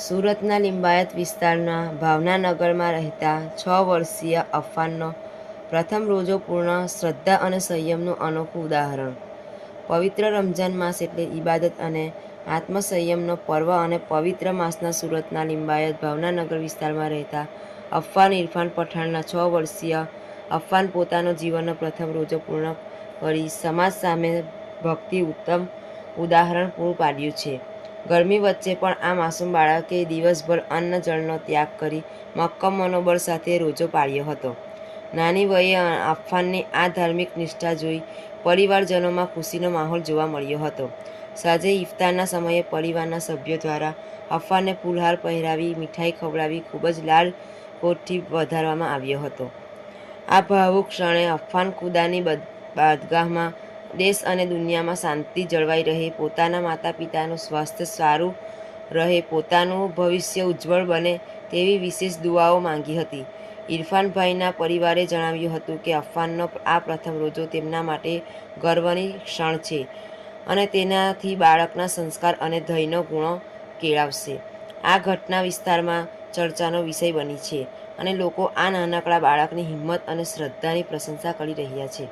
સુરતના લિંબાયત વિસ્તારના ભાવનાનગરમાં રહેતા 6 વર્ષીય અફાનનો પ્રથમ રોજો પૂર્ણ શ્રદ્ધા અને સંયમનું અનોખું ઉદાહરણ. પવિત્ર રમઝાન માસ એટલે ઇબાદત અને આત્મસંયમનો પર્વ અને પવિત્ર માસના સુરતના લિંબાયત ભાવનાનગર વિસ્તારમાં રહેતા અફાન ઇરફાન પઠાણના 6 વર્ષીય અફાન પોતાનો જીવનનો પ્રથમ રોજો પૂર્ણ કરી સમાજ સામે ભક્તિ ઉત્તમ ઉદાહરણ પૂરું પાડ્યું છે. ગરમી વચ્ચે પણ આ માસૂમ બાળકે દિવસભર અન્ન જળનો ત્યાગ કરી મક્કમ મનોબળ સાથે રોજો પાળ્યો હતો. નાની વયે અફાનની આ ધાર્મિક નિષ્ઠા જોઈ પરિવારજનોમાં ખુશીનો માહોલ જોવા મળ્યો હતો. સાંજે ઇફતારના સમયે પરિવારના સભ્યો દ્વારા અફાનને ફૂલહાર પહેરાવી મીઠાઈ ખવડાવી ખૂબ જ લાડકોટથી વધારવામાં આવ્યો હતો. આ ભાવુક ક્ષણે અફાન ખુદાની બાદગાહમાં દેશ અને દુનિયામાં શાંતિ જળવાઈ રહે, પોતાના માતા પિતાનું સ્વાસ્થ્ય સારું રહે, પોતાનું ભવિષ્ય ઉજ્જવળ બને તેવી વિશેષ દુઆઓ માંગી હતી. ઇરફાનભાઈના પરિવારે જણાવ્યું હતું કે અફાનનો આ પ્રથમ રોજો તેમના માટે ગર્વની ક્ષણ છે અને તેનાથી બાળકના સંસ્કાર અને ધૈર્યનો ગુણો કેળવશે. આ ઘટના વિસ્તારમાં ચર્ચાનો વિષય બની છે અને લોકો આ નાનકડા બાળકની હિંમત અને શ્રદ્ધાની પ્રશંસા કરી રહ્યા છે.